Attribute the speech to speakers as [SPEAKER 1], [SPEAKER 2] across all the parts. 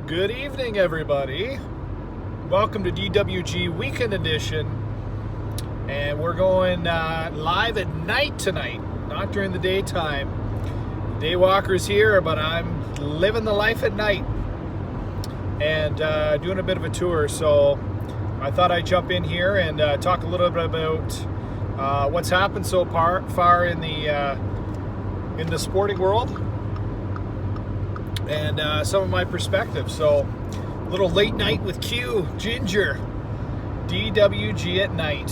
[SPEAKER 1] Good evening, everybody. Welcome to DWG Weekend Edition. And we're going live at night tonight, not during the daytime. Daywalker's here, but I'm living the life at night and doing a bit of a tour. So I thought I'd jump in here and talk a little bit about what's happened so far in the sporting world and some of my perspective. So a little late night with Q, Ginger, DWG at night.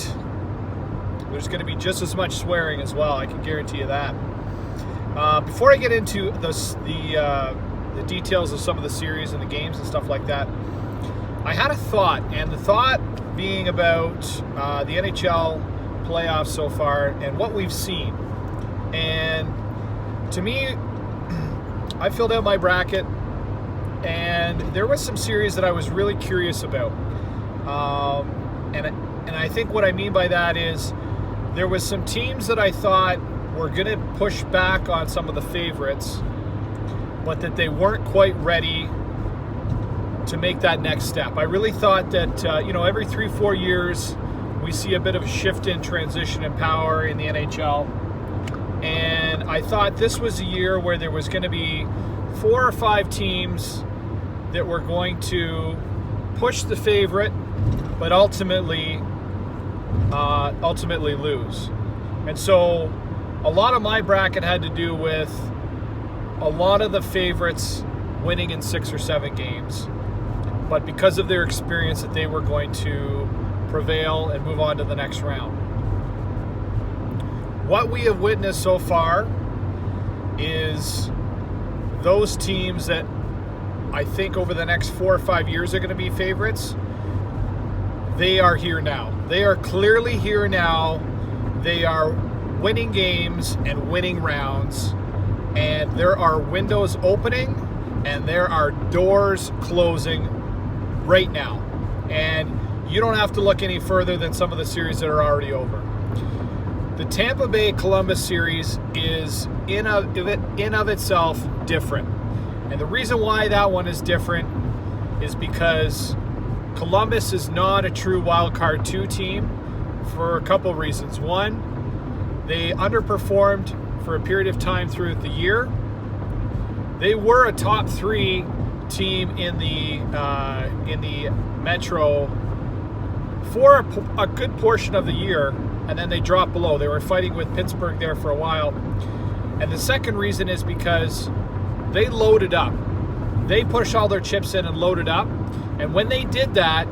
[SPEAKER 1] There's going to be just as much swearing as well, I can guarantee you that. Before I get into the details of some of the series and the games and stuff like that, I had a thought, and the thought being about the NHL playoffs so far and what we've seen. And to me, I filled out my bracket, and there was some series that I was really curious about. And I think what I mean by that is there was some teams that I thought were going to push back on some of the favorites, but that they weren't quite ready to make that next step. I really thought that, every 3-4 years we see a bit of a shift in transition and power in the NHL. And I thought this was a year where there was going to be 4 or 5 teams that were going to push the favorite, but ultimately lose. And so a lot of my bracket had to do with a lot of the favorites winning in 6 or 7 games, but because of their experience that they were going to prevail and move on to the next round. What we have witnessed so far is those teams that I think over the next 4 or 5 years are going to be favorites. They are here now. They are clearly here now. They are winning games and winning rounds. And there are windows opening and there are doors closing right now. And you don't have to look any further than some of the series that are already over. The Tampa Bay Columbus series is in of itself different. And the reason why that one is different is because Columbus is not a true wild card 2 team for a couple of reasons. One, they underperformed for a period of time throughout the year. They were a top 3 team in the Metro for a good portion of the year, and then they dropped below. They were fighting with Pittsburgh there for a while. And the second reason is because they loaded up. They pushed all their chips in and loaded up. And when they did that,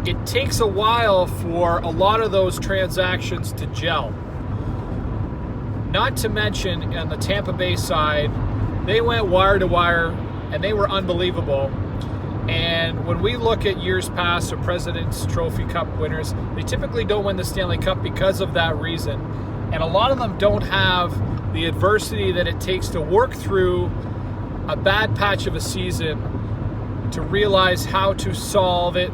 [SPEAKER 1] it takes a while for a lot of those transactions to gel. Not to mention, on the Tampa Bay side, they went wire to wire, and they were unbelievable. And when we look at years past of President's Trophy Cup winners, they typically don't win the Stanley Cup because of that reason. And a lot of them don't have the adversity that it takes to work through a bad patch of a season to realize how to solve it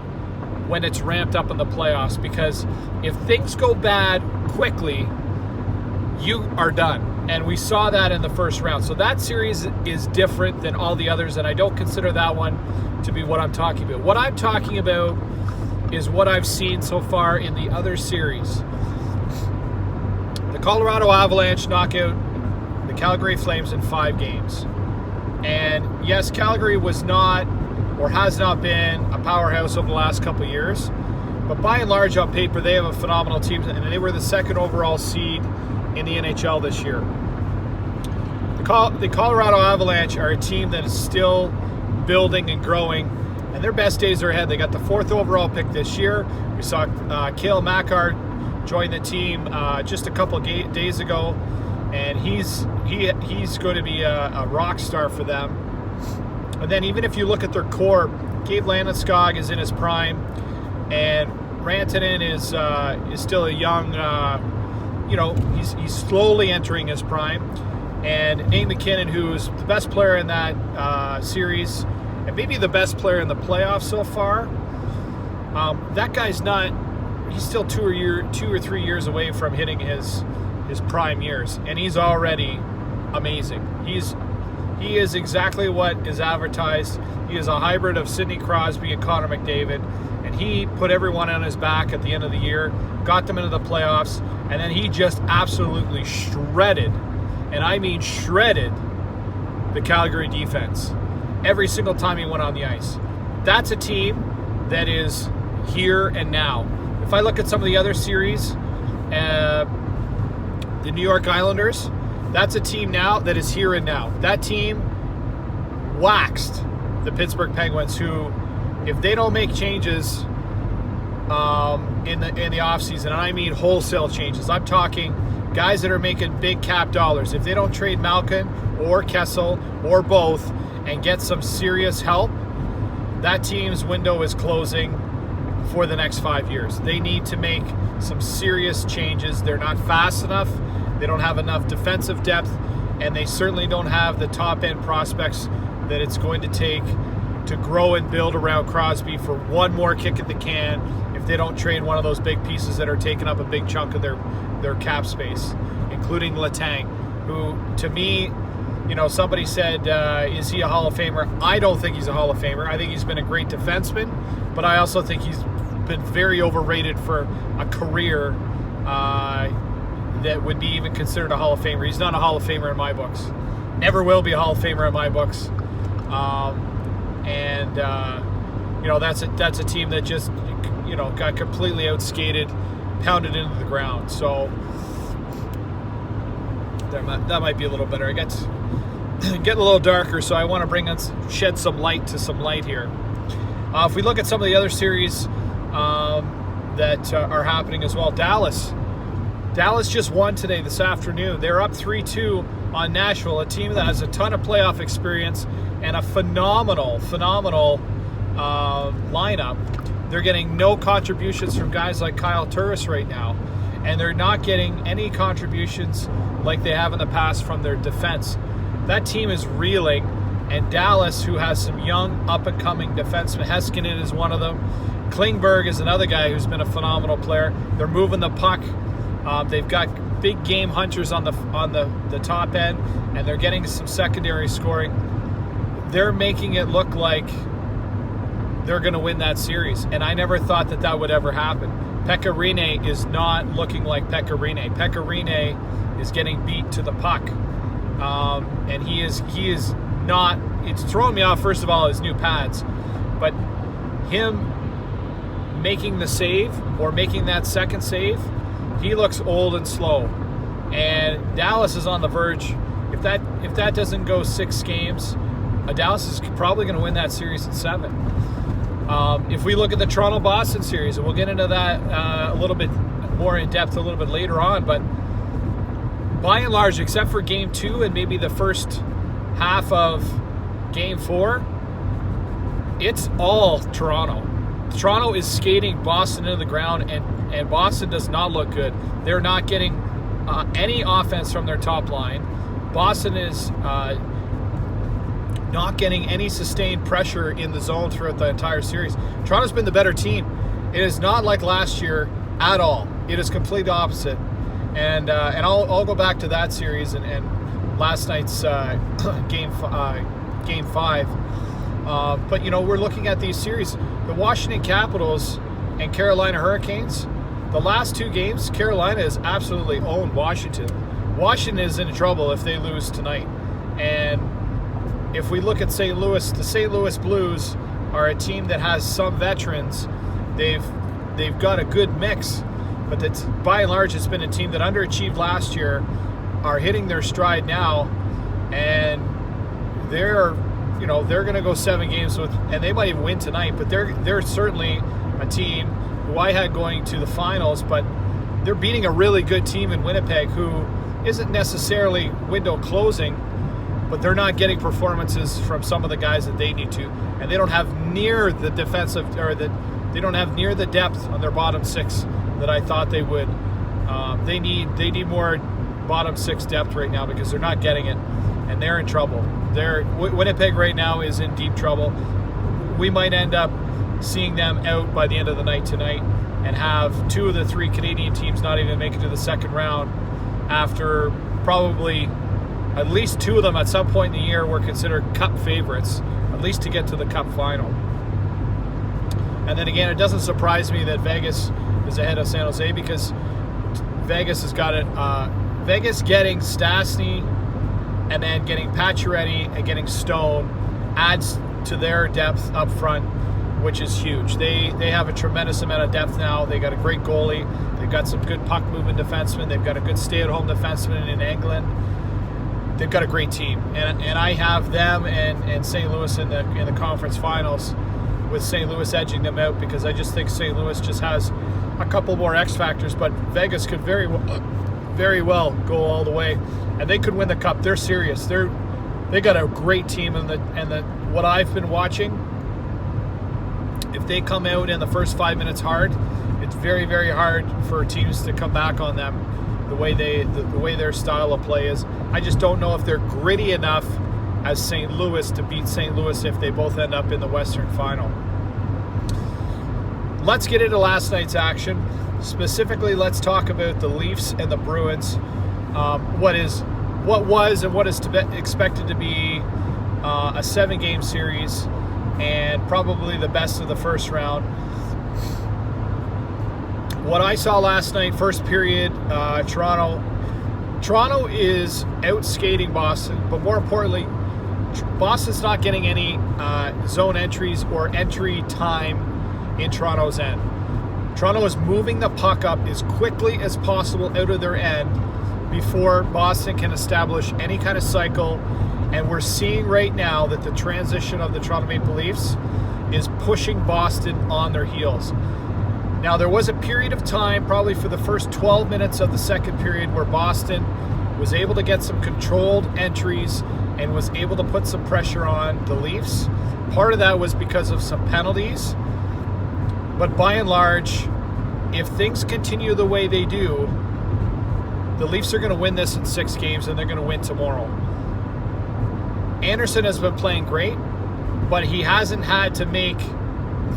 [SPEAKER 1] when it's ramped up in the playoffs. Because if things go bad quickly, you are done. And we saw that in the first round. So that series is different than all the others, and I don't consider that one to be what I'm talking about. What I'm talking about is what I've seen so far in the other series. The Colorado Avalanche knock out the Calgary Flames in 5 games. And yes, Calgary was not or has not been a powerhouse over the last couple of years, but by and large on paper they have a phenomenal team, and they were the 2nd overall seed in the NHL this year. The Colorado Avalanche are a team that is still building and growing, and their best days are ahead. They got the 4th overall pick this year. We saw Cale Makar join the team just a couple of days ago, and he's going to be a rock star for them. And then even if you look at their core, Gabe Landeskog is in his prime, and Rantanen is still a young, he's slowly entering his prime. And Nate McKinnon, who's the best player in that series, and maybe the best player in the playoffs so far, that guy's not. He's still 2 or 3 years away from hitting his prime years, and he's already amazing. He's He is exactly what is advertised. He is a hybrid of Sidney Crosby and Connor McDavid, and he put everyone on his back at the end of the year, got them into the playoffs, and then he just absolutely shredded, and I mean shredded, the Calgary defense every single time he went on the ice. That's a team that is here and now. If I look at some of the other series, the New York Islanders, that's a team now that is here and now. That team waxed the Pittsburgh Penguins, who, if they don't make changes in the offseason, and I mean wholesale changes, I'm talking guys that are making big cap dollars. If they don't trade Malkin or Kessel or both and get some serious help, that team's window is closing for the next 5 years. They need to make some serious changes. They're not fast enough. They don't have enough defensive depth, and they certainly don't have the top-end prospects that it's going to take to grow and build around Crosby for one more kick at the can if they don't trade one of those big pieces that are taking up a big chunk of their cap space, including Letang, who, to me, somebody said, is he a Hall of Famer? I don't think he's a Hall of Famer. I think he's been a great defenseman, but I also think he's been very overrated for a career that would be even considered a Hall of Famer. He's not a Hall of Famer in my books. Never will be a Hall of Famer in my books. That's a team that just, got completely outskated, pounded into the ground. So that might be a little better. It gets getting a little darker, so I want to shed some light to some light here. If we look at some of the other series that are happening as well, Dallas just won today, this afternoon. They're up 3-2 on Nashville, a team that has a ton of playoff experience and a phenomenal lineup. They're getting no contributions from guys like Kyle Turris right now, and they're not getting any contributions like they have in the past from their defense. That team is reeling, and Dallas, who has some young, up-and-coming defensemen, Heiskanen is one of them. Klingberg is another guy who's been a phenomenal player. They're moving the puck. They've got big game hunters on the top end, and they're getting some secondary scoring. They're making it look like they're going to win that series, and I never thought that would ever happen. Pekka Rinne is not looking like Pekka Rinne. Pekka Rinne is getting beat to the puck, and he is not. It's throwing me off, first of all, his new pads, but him making the save or making that second save, he looks old and slow. And Dallas is on the verge. If that doesn't go 6 games, Dallas is probably going to win that series in 7. If we look at the Toronto-Boston series, and we'll get into that a little bit more in depth a little bit later on, but by and large, except for Game 2 and maybe the first half of Game 4, it's all Toronto. Toronto is skating Boston into the ground, and Boston does not look good. They're not getting any offense from their top line. Boston is not getting any sustained pressure in the zone throughout the entire series. Toronto's been the better team. It is not like last year at all. It is completely opposite. And I'll go back to that series and last night's game 5. But we're looking at these series. The Washington Capitals and Carolina Hurricanes. The last 2 games, Carolina has absolutely owned Washington. Washington is in trouble if they lose tonight. And if we look at St. Louis, the St. Louis Blues are a team that has some veterans. They've got a good mix, but that's, by and large, it's been a team that underachieved last year, are hitting their stride now, and they're going to go 7 games and they might even win tonight. But they're certainly a team who I had going to the finals, but they're beating a really good team in Winnipeg, who isn't necessarily window closing, but they're not getting performances from some of the guys that they need to, and they don't have near the defensive, or they don't have near the depth on their bottom 6 that I thought they would. They need more bottom 6 depth right now, because they're not getting it, and they're in trouble. Winnipeg right now is in deep trouble. We might end up seeing them out by the end of the night tonight, and have 2 of the 3 Canadian teams not even make it to the second round after probably at least 2 of them at some point in the year were considered cup favorites, at least to get to the cup final. And then again, it doesn't surprise me that Vegas is ahead of San Jose, because Vegas has got it. Vegas getting Stastny and then getting Pacioretty and getting Stone adds to their depth up front, which is huge. They have a tremendous amount of depth now. They got a great goalie. They've got some good puck movement defensemen. They've got a good stay-at-home defenseman in England. They've got a great team, and I have them and St. Louis in the conference finals, with St. Louis edging them out, because I just think St. Louis just has a couple more X factors. But Vegas could very well go all the way, and they could win the cup. They're serious. They got a great team, and what I've been watching, if they come out in the first 5 minutes hard, it's very, very hard for teams to come back on them. The way their style of play is, I just don't know if they're gritty enough as St. Louis to beat St. Louis if they both end up in the Western Final. Let's get into last night's action. Specifically, let's talk about the Leafs and the Bruins. What was and what is expected to be a 7-game series, and probably the best of the first round. What I saw last night, first period, Toronto is out skating Boston, but more importantly, Boston's not getting any zone entries or entry time in Toronto's end. Toronto is moving the puck up as quickly as possible out of their end before Boston can establish any kind of cycle. And we're seeing right now that the transition of the Toronto Maple Leafs is pushing Boston on their heels. Now, there was a period of time, probably for the first 12 minutes of the second period, where Boston was able to get some controlled entries and was able to put some pressure on the Leafs. Part of that was because of some penalties. But by and large, if things continue the way they do, the Leafs are going to win this in 6 games, and they're going to win tomorrow. Anderson has been playing great, but he hasn't had to make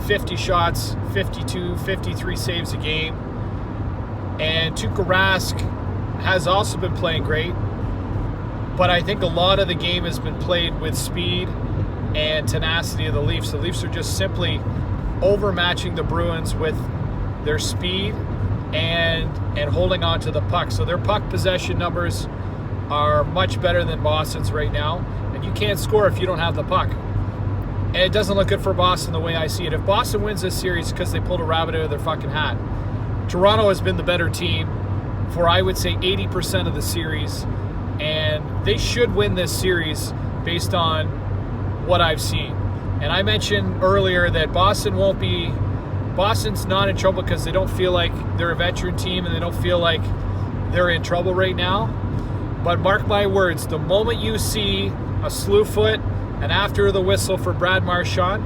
[SPEAKER 1] 50 shots, 52, 53 saves a game. And Tuukka Rask has also been playing great, but I think a lot of the game has been played with speed and tenacity of the Leafs. The Leafs are just simply overmatching the Bruins with their speed and holding on to the puck. So their puck possession numbers are much better than Boston's right now, and you can't score if you don't have the puck. And it doesn't look good for Boston the way I see it. If Boston wins this series, because they pulled a rabbit out of their fucking hat. Toronto has been the better team for, I would say, 80% of the series, and they should win this series based on what I've seen. And I mentioned earlier that Boston's not in trouble because they don't feel like they're a veteran team, and they don't feel like they're in trouble right now. But mark my words, the moment you see a slew foot and after the whistle for Brad Marchand,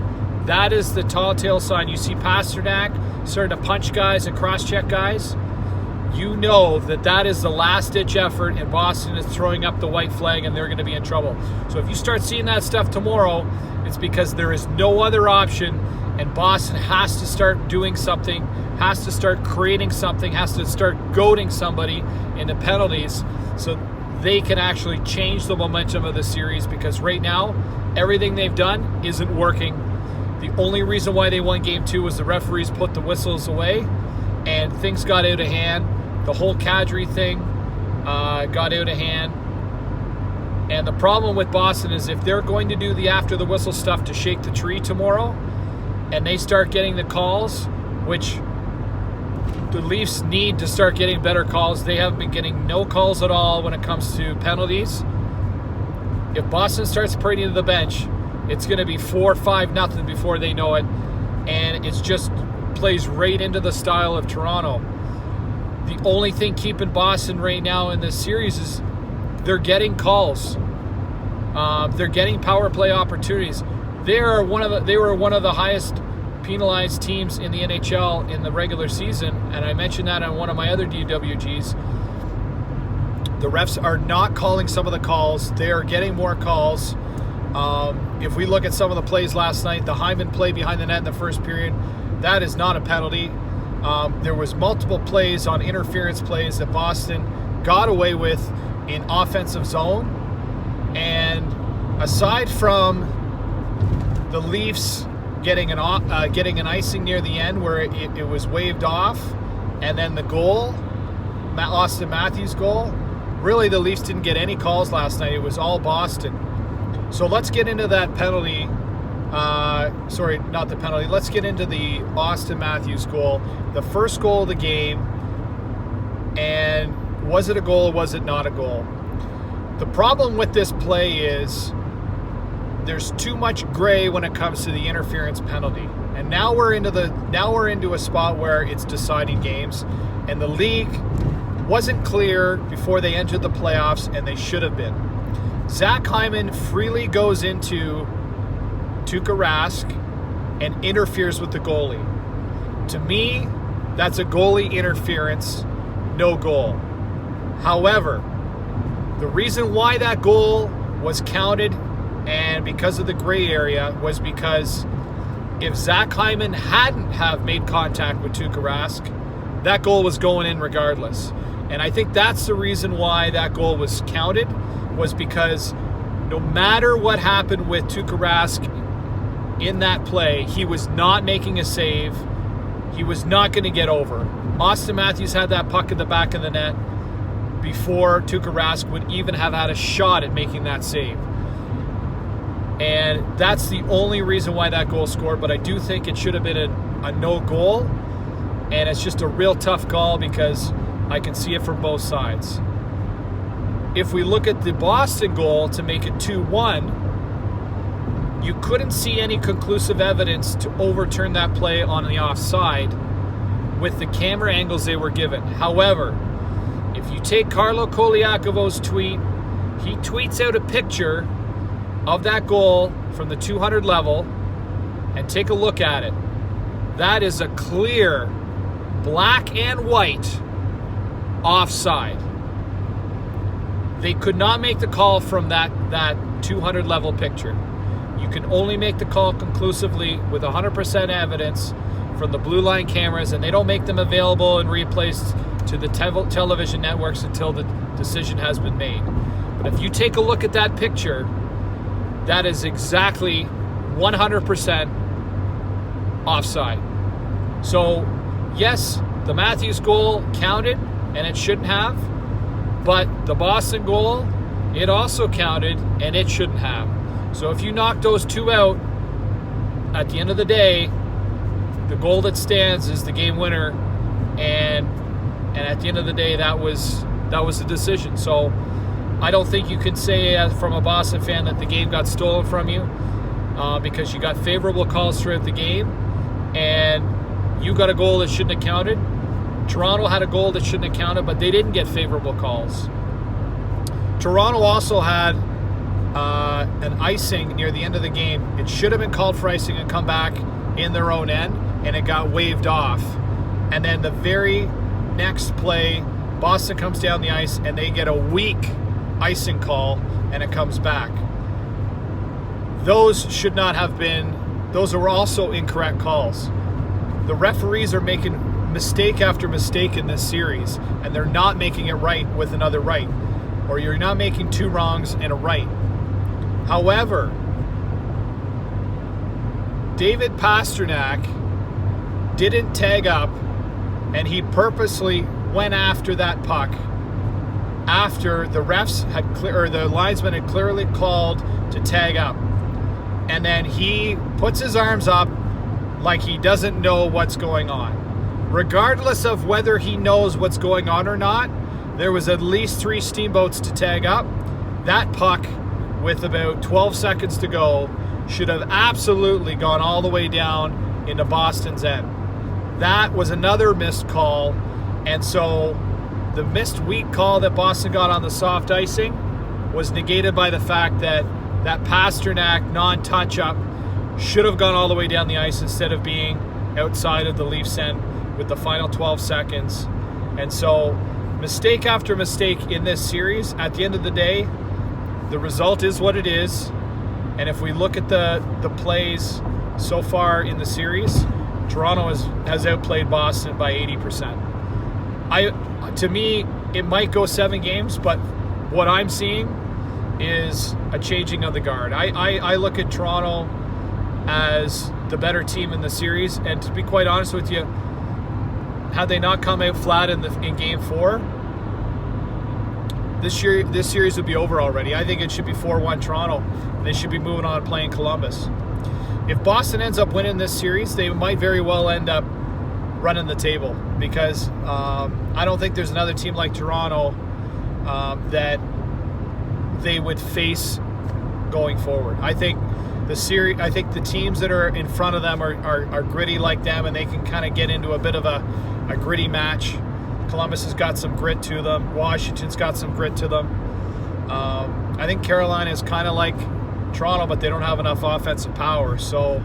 [SPEAKER 1] that is the tall tale sign. You see Pasternak starting to punch guys and cross-check guys, you know that is the last-ditch effort, and Boston is throwing up the white flag, and they're going to be in trouble. So if you start seeing that stuff tomorrow, it's because there is no other option, and Boston has to start doing something, has to start creating something, has to start goading somebody into penalties so they can actually change the momentum of the series, because right now, everything they've done isn't working. The only reason why they won Game 2 was the referees put the whistles away, and things got out of hand. The whole Kadri thing got out of hand. And the problem with Boston is, if they're going to do the after the whistle stuff to shake the tree tomorrow, and they start getting the calls, which the Leafs need to start getting better calls. They have been getting no calls at all when it comes to penalties. If Boston starts parading to the bench, it's going to be 4-5-0 before they know it, and it just plays right into the style of Toronto. The only thing keeping Boston right now in this series is they're getting calls. They're getting power play opportunities. They were one of the highest penalized teams in the NHL in the regular season, and I mentioned that on one of my other DWGs. The refs are not calling some of the calls. They are getting more calls. If we look at some of the plays last night, the Hyman play behind the net in the first period, that is not a penalty. There was multiple plays on interference plays that Boston got away with in offensive zone And aside from the Leafs getting an icing near the end where it was waved off, and then the goal, Austin Matthews' goal, really the Leafs didn't get any calls last night. It was all Boston. So let's get into that penalty. Sorry, not the penalty. Let's get into the Austin Matthews goal, the first goal of the game. And was it a goal or was it not a goal? The problem with this play is there's too much gray when it comes to the interference penalty. And now we're into a spot where it's deciding games, and the league wasn't clear before they entered the playoffs, and they should have been. Zach Hyman freely goes into Tuukka Rask and interferes with the goalie. To me, that's a goalie interference, no goal. However, the reason why that goal was counted and because of the gray area was because if Zach Hyman hadn't have made contact with Tuukka Rask, that goal was going in regardless. And I think that's the reason why that goal was counted, was because no matter what happened with Tuukka Rask in that play, he was not making a save. He was not going to get over. Austin Matthews had that puck in the back of the net before Tuukka Rask would even have had a shot at making that save. And that's the only reason why that goal scored, but I do think it should have been a no goal, and it's just a real tough call because I can see it from both sides. If we look at the Boston goal to make it 2-1, you couldn't see any conclusive evidence to overturn that play on the offside with the camera angles they were given. However, if you take Carlo Koliakovo's tweet, he tweets out a picture of that goal from the 200 level, and take a look at it. That is a clear black and white offside. They could not make the call from that 200 level picture. You can only make the call conclusively with 100% evidence from the blue line cameras, and they don't make them available and replaced to the television networks until the decision has been made. But if you take a look at that picture, that is exactly 100% offside. So, yes, the Matthews goal counted, and it shouldn't have. But the Boston goal, it also counted, and it shouldn't have. So if you knock those two out, at the end of the day, the goal that stands is the game winner. And at the end of the day, that was the decision. So I don't think you can say from a Boston fan that the game got stolen from you, because you got favorable calls throughout the game, and you got a goal that shouldn't have counted. Toronto had a goal that shouldn't have counted, but they didn't get favorable calls. Toronto also had an icing near the end of the game. It should have been called for icing and come back in their own end, and it got waved off. And then the very next play, Boston comes down the ice, and they get a weak icing call, and it comes back. Those should not have been, those were also incorrect calls. The referees are making mistake after mistake in this series, and they're not making it right with another right, or you're not making two wrongs and a right. However, David Pastrnak didn't tag up, and he purposely went after that puck after the refs had the linesman had clearly called to tag up, and then he puts his arms up like he doesn't know what's going on. Regardless of whether he knows what's going on or not, there was at least 3 steamboats to tag up. That puck, with about 12 seconds to go, should have absolutely gone all the way down into Boston's end. That was another missed call, and so the missed weak call that Boston got on the soft icing was negated by the fact that that Pastrnak non-touch-up should have gone all the way down the ice instead of being outside of the Leafs' end with the final 12 seconds. And so, mistake after mistake in this series. At the end of the day, the result is what it is. And if we look at the plays so far in the series, Toronto has outplayed Boston by 80%. To me, it might go 7 games, but what I'm seeing is a changing of the guard. I look at Toronto as the better team in the series, and to be quite honest with you, had they not come out flat in Game 4, this series would be over already. I think it should be 4-1 Toronto, and they should be moving on playing Columbus. If Boston ends up winning this series, they might very well end up running the table, because I don't think there's another team like Toronto that they would face going forward. I think the teams that are in front of them are gritty like them, and they can kind of get into a bit of a gritty match. Columbus has got some grit to them. Washington's got some grit to them. I think Carolina is kind of like Toronto, but they don't have enough offensive power. So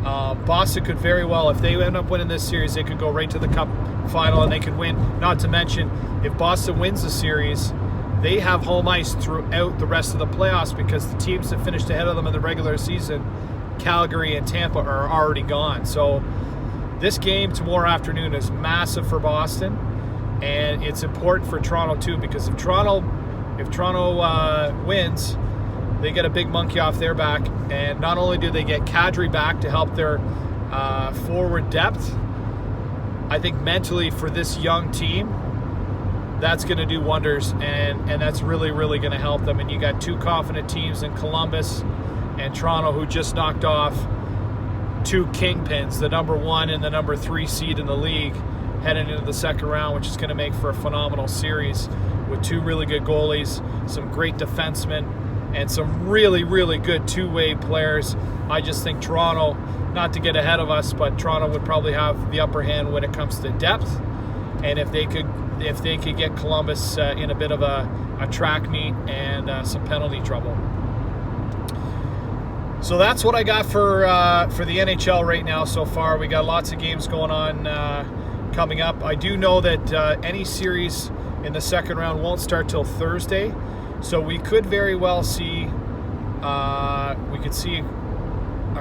[SPEAKER 1] Boston could very well, if they end up winning this series, they could go right to the Cup final and they could win. Not to mention, if Boston wins the series, they have home ice throughout the rest of the playoffs, because the teams that finished ahead of them in the regular season, Calgary and Tampa, are already gone. So this game tomorrow afternoon is massive for Boston, and it's important for Toronto too, because if Toronto wins, they get a big monkey off their back, and not only do they get Kadri back to help their forward depth, I think mentally for this young team, that's going to do wonders, and that's really, really going to help them. And you got two confident teams in Columbus and Toronto, who just knocked off two kingpins, the number 1 and the number 3 seed in the league, heading into the second round, which is going to make for a phenomenal series with two really good goalies, some great defensemen, and some really, really good two-way players. I just think Toronto, not to get ahead of us, but Toronto would probably have the upper hand when it comes to depth. And if they could get Columbus in a bit of a track meet and some penalty trouble. So that's what I got for the NHL right now so far. We got lots of games going on coming up. I do know that any series in the second round won't start till Thursday, so we could very well see a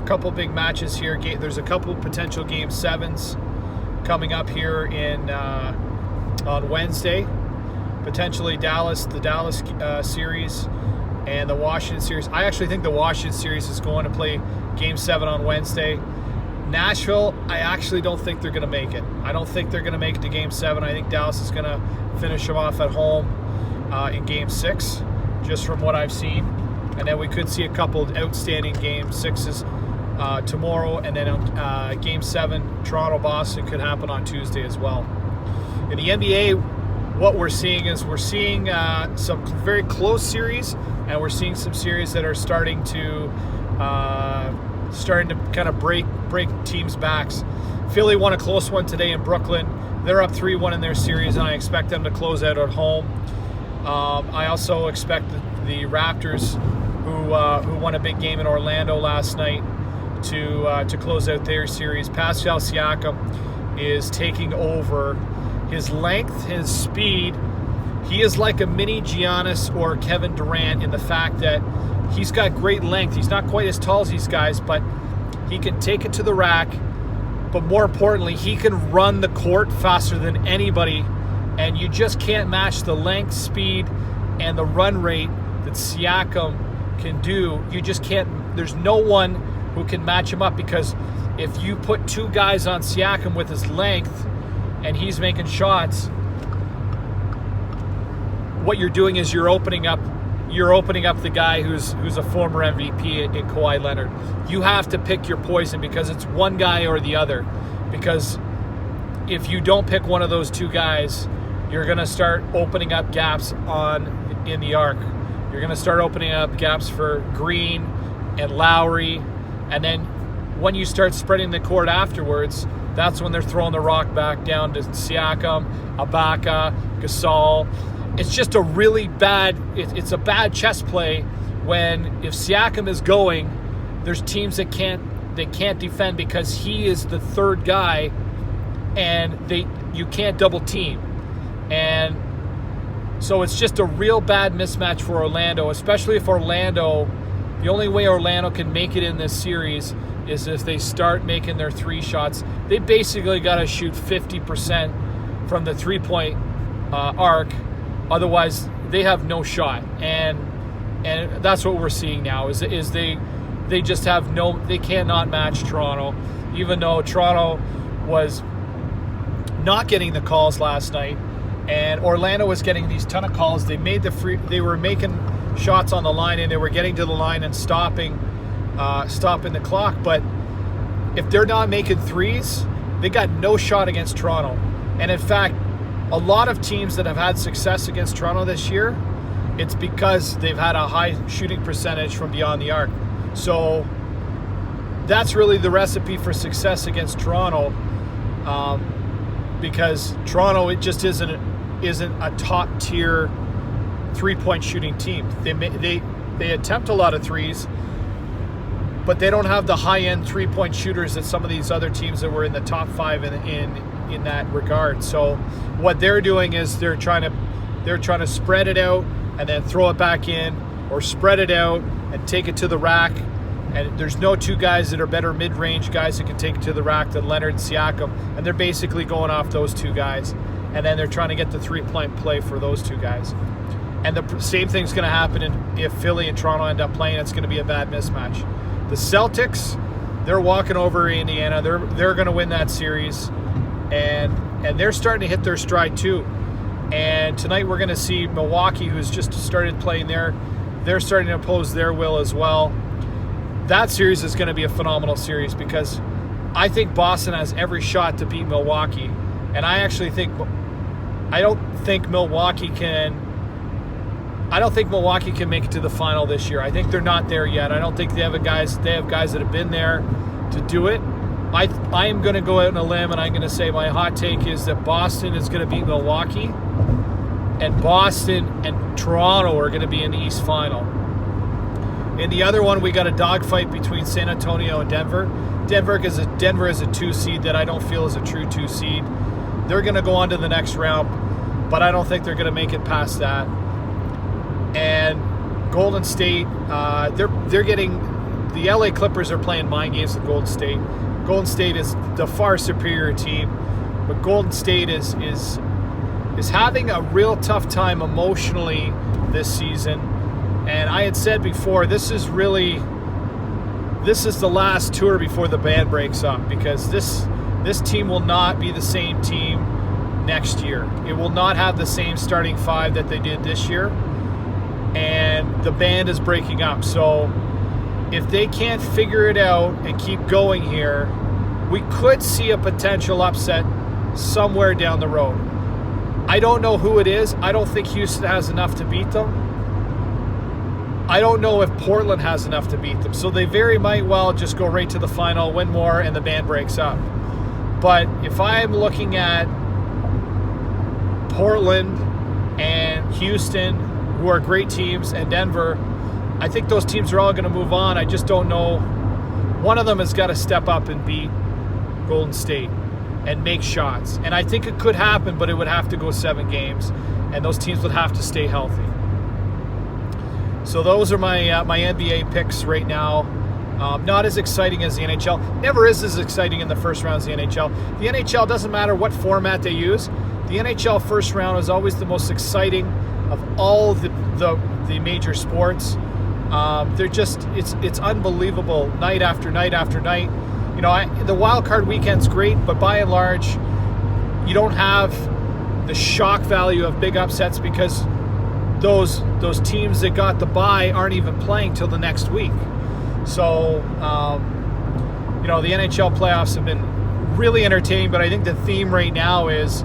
[SPEAKER 1] couple big matches here. There's a couple potential Game 7s coming up here on Wednesday, potentially the Dallas series and the Washington series. I actually think the Washington series is going to play Game 7 on Wednesday. Nashville, I actually don't think they're going to make it. I don't think they're going to make it to Game 7. I think Dallas is going to finish them off at home in Game 6, just from what I've seen. And then we could see a couple outstanding Game 6s tomorrow, and then Game 7, Toronto-Boston, could happen on Tuesday as well. In the NBA, what we're seeing some very close series, and we're seeing some series that are starting to kind of break teams' backs. Philly won a close one today in Brooklyn. They're up 3-1 in their series, and I expect them to close out at home. I also expect the Raptors, who won a big game in Orlando last night, to close out their series. Pascal Siakam is taking over. His length, his speed, he is like a mini Giannis or Kevin Durant in the fact that he's got great length. He's not quite as tall as these guys, but he can take it to the rack. But more importantly, he can run the court faster than anybody, and you just can't match the length, speed, and the run rate that Siakam can do. You just can't. There's no one who can match him up, because if you put two guys on Siakam with his length and he's making shots, what you're doing is you're opening up the guy who's a former MVP in Kawhi Leonard. You have to pick your poison, because it's one guy or the other. Because if you don't pick one of those two guys, you're going to start opening up gaps in the arc. You're going to start opening up gaps for Green and Lowry, and then when you start spreading the court afterwards, that's when they're throwing the rock back down to Siakam, Ibaka, Gasol. It's just a really bad, it's a bad chess play when, if Siakam is going, there's teams that can't defend because he is the third guy, and you can't double team. And so it's just a real bad mismatch for Orlando, especially if the only way Orlando can make it in this series is if they start making their three shots. They basically got to shoot 50% from the three-point arc. Otherwise, they have no shot. And And that's what we're seeing now is they just have they cannot match Toronto, even though Toronto was not getting the calls last night, and Orlando was getting these ton of calls. They were making shots on the line, and they were getting to the line and stopping the clock. But if they're not making threes, they got no shot against Toronto. And in fact, a lot of teams that have had success against Toronto this year, it's because they've had a high shooting percentage from beyond the arc. So that's really the recipe for success against Toronto, because Toronto, it just isn't a top tier 3-point shooting team. They attempt a lot of threes, but they don't have the high end 3-point shooters that some of these other teams that were in the top 5 in that regard. So what they're doing is they're trying to spread it out and then throw it back in, or spread it out and take it to the rack. And there's no two guys that are better mid-range guys that can take it to the rack than Leonard and Siakam. And they're basically going off those two guys. And then they're trying to get the 3-point play for those two guys. And the same thing's going to happen if Philly and Toronto end up playing. It's going to be a bad mismatch. The Celtics, they're walking over Indiana. They're going to win that series. And they're starting to hit their stride too. And tonight we're going to see Milwaukee, who's just started playing there. They're starting to impose their will as well. That series is going to be a phenomenal series because I think Boston has every shot to beat Milwaukee. And I don't think Milwaukee can make it to the final this year. I think they're not there yet. I don't think they have guys that have been there to do it. I am going to go out on a limb, and I'm going to say my hot take is that Boston is going to beat Milwaukee, and Boston and Toronto are going to be in the East Final. In the other one, we got a dogfight between San Antonio and Denver. Denver is a 2 seed that I don't feel is a true 2 seed. They're going to go on to the next round, but I don't think they're going to make it past that. And Golden State, they're getting the LA Clippers are playing mind games with Golden State. Golden State is the far superior team, but Golden State is having a real tough time emotionally this season. And I had said before, this is the last tour before the band breaks up, because this team will not be the same team next year. It will not have the same starting 5 that they did this year, and the band is breaking up. So if they can't figure it out and keep going here, we could see a potential upset somewhere down the road. I don't know who it is. I don't think Houston has enough to beat them. I don't know if Portland has enough to beat them. So they very might well just go right to the final, win more, and the band breaks up. But if I'm looking at Portland and Houston, who are great teams, and Denver, I think those teams are all going to move on. I just don't know. One of them has got to step up and beat Golden State and make shots. And I think it could happen, but it would have to go 7 games, and those teams would have to stay healthy. So those are my NBA picks right now. Not as exciting as the NHL. Never is as exciting in the first round as the NHL. The NHL doesn't matter what format they use. The NHL first round is always the most exciting of all the major sports. They're just it's unbelievable night after night after night. You know, the wild card weekend's great, but by and large, you don't have the shock value of big upsets because those teams that got the bye aren't even playing till the next week. So, you know, the NHL playoffs have been really entertaining, but I think the theme right now is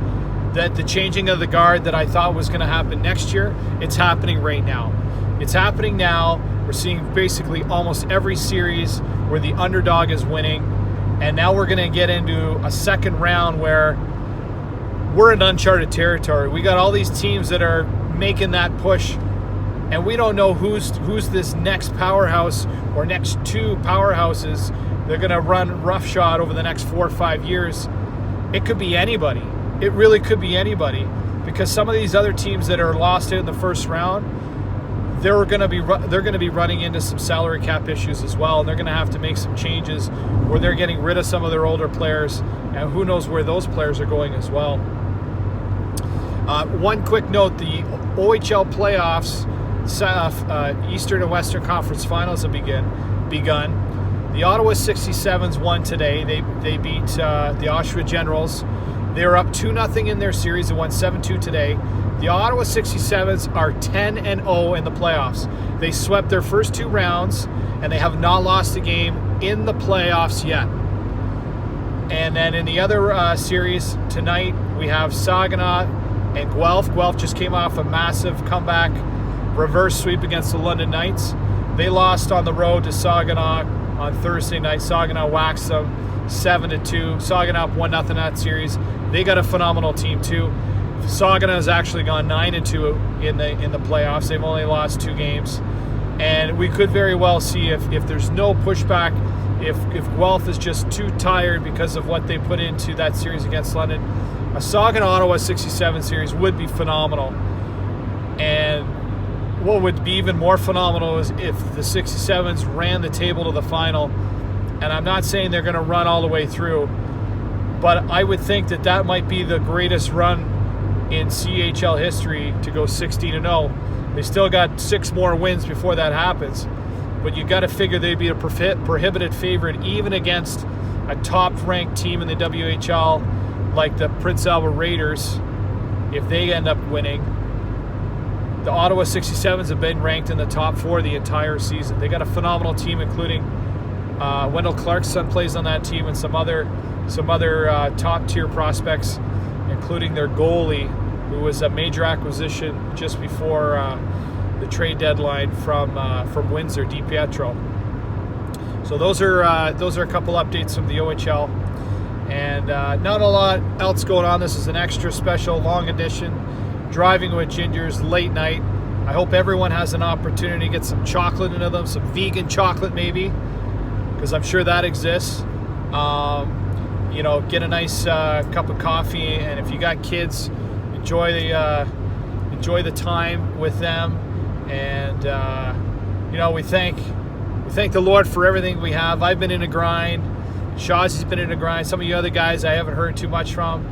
[SPEAKER 1] that the changing of the guard that I thought was going to happen next year, it's happening right now. It's happening now. We're seeing basically almost every series where the underdog is winning, and now we're going to get into a second round where we're in uncharted territory. We got all these teams that are making that push, and we don't know who's this next powerhouse or next 2 powerhouses they're going to run roughshod over the next 4 or 5 years. It could be anybody. It really could be anybody, because some of these other teams that are lost in the first round, they're going to be running into some salary cap issues as well, and they're going to have to make some changes where they're getting rid of some of their older players, and who knows where those players are going as well. One quick note, the OHL playoffs Eastern and Western Conference Finals have begun. The Ottawa 67s won today. They beat the Oshawa Generals. They were up 2-0 in their series. They won 7-2 today. The Ottawa 67s are 10-0 in the playoffs. They swept their first 2 rounds, and they have not lost a game in the playoffs yet. And then in the other series tonight, we have Saginaw and Guelph. Guelph just came off a massive comeback reverse sweep against the London Knights. They lost on the road to Saginaw on Thursday night. Saginaw waxed them 7-2. Saginaw up 1-0 in that series. They got a phenomenal team too. Saginaw has actually gone 9-2 in the playoffs. They've only lost 2 games, and we could very well see if there's no pushback, if Guelph is just too tired because of what they put into that series against London, a Saginaw-Ottawa 67 series would be phenomenal. And what would be even more phenomenal is if the 67s ran the table to the final. And I'm not saying they're going to run all the way through, but I would think that might be the greatest run in CHL history, to go 16-0. They still got 6 more wins before that happens, but you got to figure they'd be a prohibited favorite even against a top-ranked team in the WHL like the Prince Albert Raiders if they end up winning. The Ottawa 67s have been ranked in the top 4 the entire season. They got a phenomenal team, including Wendell Clark's son plays on that team, and some other top-tier prospects, including their goalie, who was a major acquisition just before the trade deadline from Windsor, DiPietro. So those are a couple updates from the OHL, and not a lot else going on. This is an extra special long edition, Driving with Gingers late night. I hope everyone has an opportunity to get some chocolate into them, some vegan chocolate maybe, because I'm sure that exists. Get a nice cup of coffee, and if you got kids, enjoy the time with them. And we thank the Lord for everything we have. I've been in a grind. Shawsy's been in a grind. Some of you other guys I haven't heard too much from.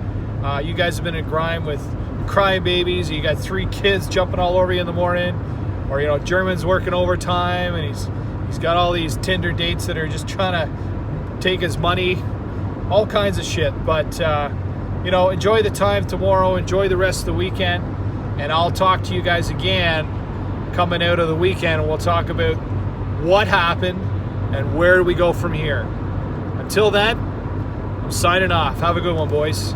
[SPEAKER 1] You guys have been in a grind with crying babies. You got 3 kids jumping all over you in the morning, or German's working overtime, and he's got all these Tinder dates that are just trying to take his money. All kinds of shit. But enjoy the time tomorrow, enjoy the rest of the weekend, and I'll talk to you guys again coming out of the weekend, and we'll talk about what happened and where do we go from here. Until then, I'm signing off. Have a good one, boys.